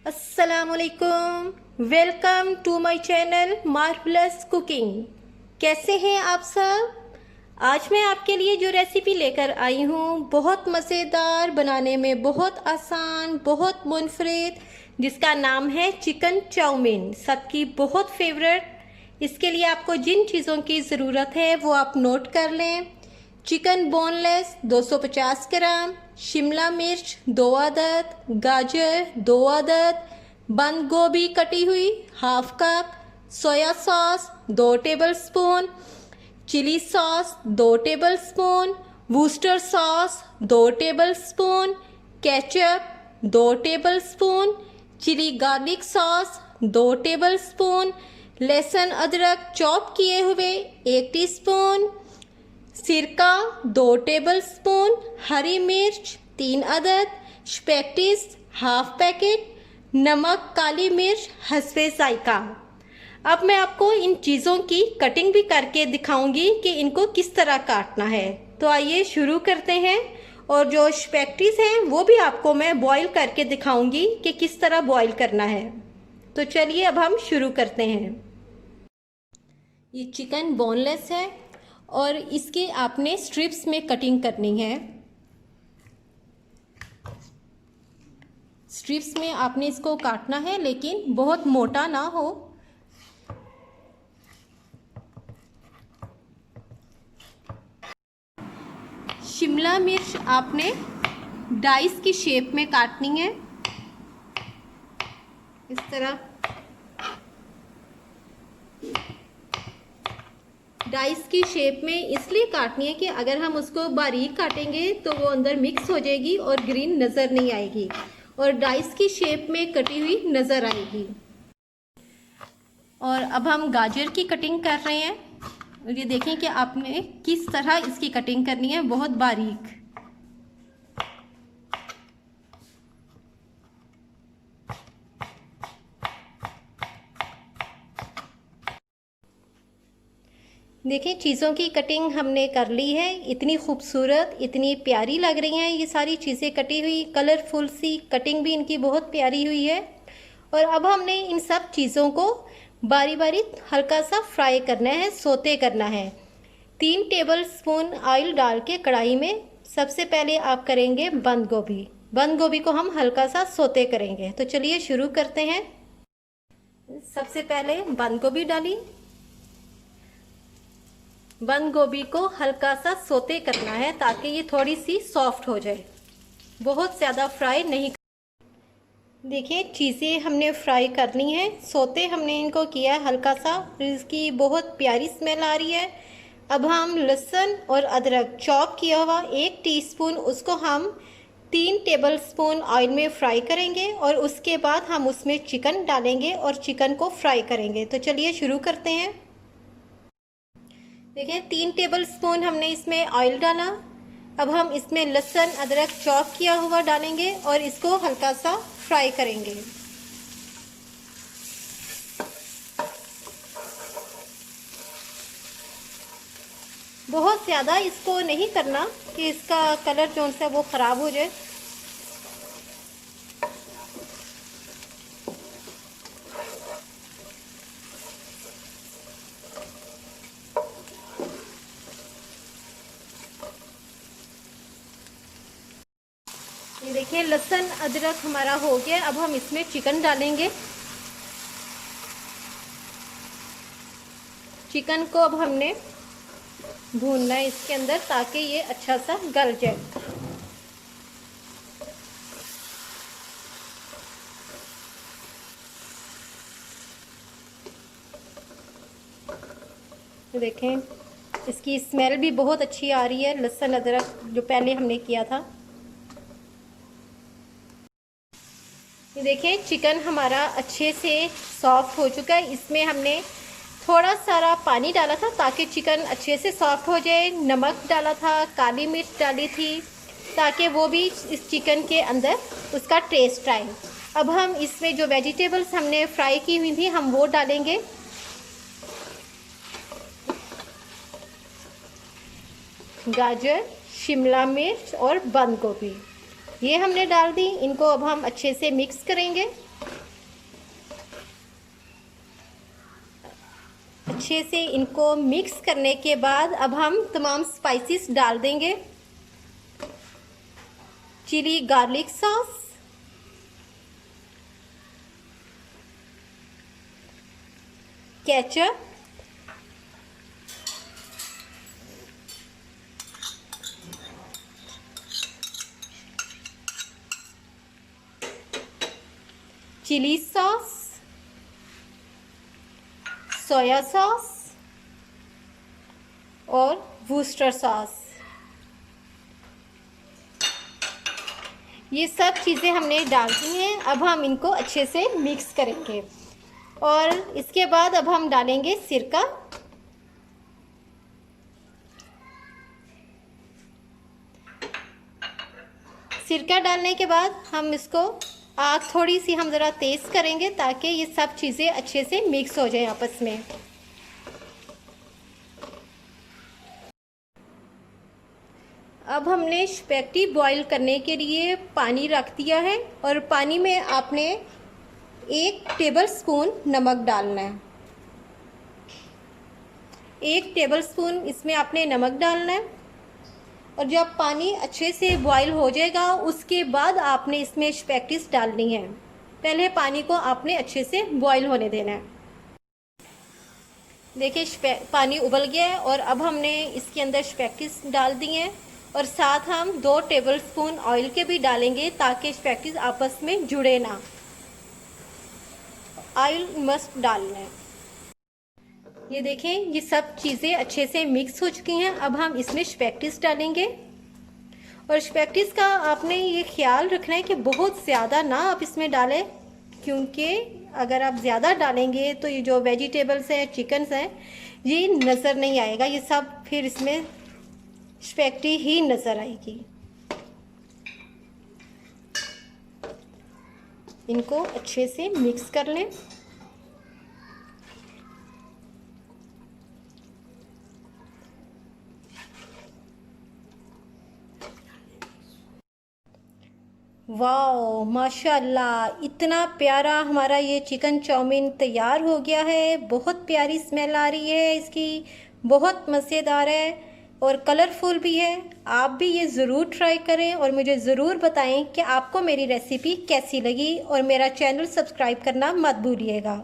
अस्सलामुअलैकुम, welcome to my channel Marvellous Cooking. कैसे हैं आप सब? आज मैं आपके लिए जो रेसिपी लेकर आई हूँ बहुत मज़ेदार, बनाने में बहुत आसान, बहुत मुनफरिद, जिसका नाम है चिकन चाउमीन, सबकी बहुत फेवरेट। इसके लिए आपको जिन चीज़ों की ज़रूरत है वो आप नोट कर लें। चिकन बोनलेस 250 ग्राम, शिमला मिर्च 2 अदद, गाजर 2 अदद, बंद गोभी कटी हुई half cup, soya sauce 2 tablespoon, chilli sauce 2 tablespoon, Worcester sauce 2 tablespoon, ketchup 2 tablespoon, chilli garlic sauce 2 tablespoon, लहसुन अदरक चॉप किए हुए 1 टीस्पून, सिरका 2 टेबलस्पून, हरी मिर्च 3 अदद, स्पैगेटीज हाफ पैकेट, नमक काली मिर्च हस्बे जायका। अब मैं आपको इन चीज़ों की कटिंग भी करके दिखाऊंगी कि इनको किस तरह काटना है। तो आइए शुरू करते हैं। और जो स्पैगेटीज हैं वो भी आपको मैं बॉईल करके दिखाऊंगी कि किस तरह बॉईल करना है। तो चलिए अब हम शुरू करते हैं। ये चिकन बोनलेस है और इसके आपने स्ट्रिप्स में कटिंग करनी है। स्ट्रिप्स में आपने इसको काटना है, लेकिन बहुत मोटा ना हो। शिमला मिर्च आपने डाइस की शेप में काटनी है, इस तरह डाइस की शेप में इसलिए काटनी है कि अगर हम उसको बारीक काटेंगे तो वो अंदर मिक्स हो जाएगी और ग्रीन नज़र नहीं आएगी, और डाइस की शेप में कटी हुई नज़र आएगी। और अब हम गाजर की कटिंग कर रहे हैं। ये देखें कि आपने किस तरह इसकी कटिंग करनी है, बहुत बारीक। देखें चीज़ों की कटिंग हमने कर ली है। इतनी खूबसूरत, इतनी प्यारी लग रही हैं ये सारी चीज़ें कटी हुई, कलरफुल सी कटिंग भी इनकी बहुत प्यारी हुई है। और अब हमने इन सब चीज़ों को बारी बारी हल्का सा फ्राई करना है, सोते करना है। 3 टेबलस्पून ऑयल डाल के कढ़ाई में सबसे पहले आप करेंगे बंद गोभी। बंद गोभी को हम हल्का सा सोते करेंगे। तो चलिए शुरू करते हैं। सबसे पहले बंद गोभी डाली। बंद गोभी को हल्का सा सोते करना है ताकि ये थोड़ी सी सॉफ्ट हो जाए, बहुत ज़्यादा फ्राई नहीं। देखिए चीज़ें हमने फ्राई करनी है, सोते हमने इनको किया है हल्का सा। इसकी बहुत प्यारी स्मेल आ रही है। अब हम लहसुन और अदरक चॉप किया हुआ 1 टीस्पून, उसको हम 3 टेबलस्पून ऑयल में फ्राई करेंगे और उसके बाद हम उसमें चिकन डालेंगे और चिकन को फ्राई करेंगे। तो चलिए शुरू करते हैं। देखिए 3 टेबलस्पून हमने इसमें ऑयल डाला। अब हम इसमें लहसुन अदरक चॉप किया हुआ डालेंगे और इसको हल्का सा फ्राई करेंगे। बहुत ज़्यादा इसको नहीं करना कि इसका कलर जो है वो ख़राब हो जाए। ये देखिए लहसुन अदरक हमारा हो गया। अब हम इसमें चिकन डालेंगे। चिकन को अब हमने भूनना है इसके अंदर ताकि ये अच्छा सा गल जाए। देखें इसकी स्मेल भी बहुत अच्छी आ रही है, लहसुन अदरक जो पहले हमने किया था। ये देखें चिकन हमारा अच्छे से सॉफ्ट हो चुका है। इसमें हमने थोड़ा सारा पानी डाला था ताकि चिकन अच्छे से सॉफ्ट हो जाए। नमक डाला था, काली मिर्च डाली थी ताकि वो भी इस चिकन के अंदर उसका टेस्ट आए। अब हम इसमें जो वेजिटेबल्स हमने फ्राई की हुई थी हम वो डालेंगे। गाजर, शिमला मिर्च और बंद गोभी ये हमने डाल दी। इनको अब हम अच्छे से मिक्स करेंगे। अच्छे से इनको मिक्स करने के बाद अब हम तमाम स्पाइसेस डाल देंगे। Chilli garlic sauce, ketchup, chilli sauce, soya sauce और वूस्टर सॉस, ये सब चीज़ें हमने डाल दी हैं। अब हम इनको अच्छे से मिक्स करेंगे और इसके बाद अब हम डालेंगे सिरका। सिरका डालने के बाद हम इसको आग थोड़ी सी हम ज़रा तेज़ करेंगे ताकि ये सब चीज़ें अच्छे से मिक्स हो जाएं आपस में। अब हमने स्पैगेटी बॉईल करने के लिए पानी रख दिया है और पानी में आपने 1 टेबलस्पून नमक डालना है। 1 टेबलस्पून इसमें आपने नमक डालना है और जब पानी अच्छे से बॉईल हो जाएगा उसके बाद आपने इसमें स्पैगेटीज डालनी है। पहले पानी को आपने अच्छे से बॉईल होने देना है। देखिए पानी उबल गया है और अब हमने इसके अंदर स्पैगेटीज डाल दी हैं और साथ हम 2 टेबलस्पून ऑयल के भी डालेंगे ताकि स्पैगेटीज आपस में जुड़े ना। ऑयल मस्ट डालना है। ये देखें ये सब चीज़ें अच्छे से मिक्स हो चुकी हैं। अब हम इसमें स्पैगेटीज डालेंगे और स्पैगेटीज का आपने ये ख्याल रखना है कि बहुत ज़्यादा ना आप इसमें डालें, क्योंकि अगर आप ज़्यादा डालेंगे तो ये जो वेजिटेबल्स हैं, चिकन्स हैं, ये नज़र नहीं आएगा। ये सब फिर इसमें स्पैगेटी ही नज़र आएगी। इनको अच्छे से मिक्स कर लें। वाओ माशाल्लाह, इतना प्यारा हमारा ये चिकन चाउमीन तैयार हो गया है। बहुत प्यारी स्मेल आ रही है इसकी, बहुत मज़ेदार है और कलरफुल भी है। आप भी ये ज़रूर ट्राई करें और मुझे ज़रूर बताएं कि आपको मेरी रेसिपी कैसी लगी और मेरा चैनल सब्सक्राइब करना मत भूलिएगा।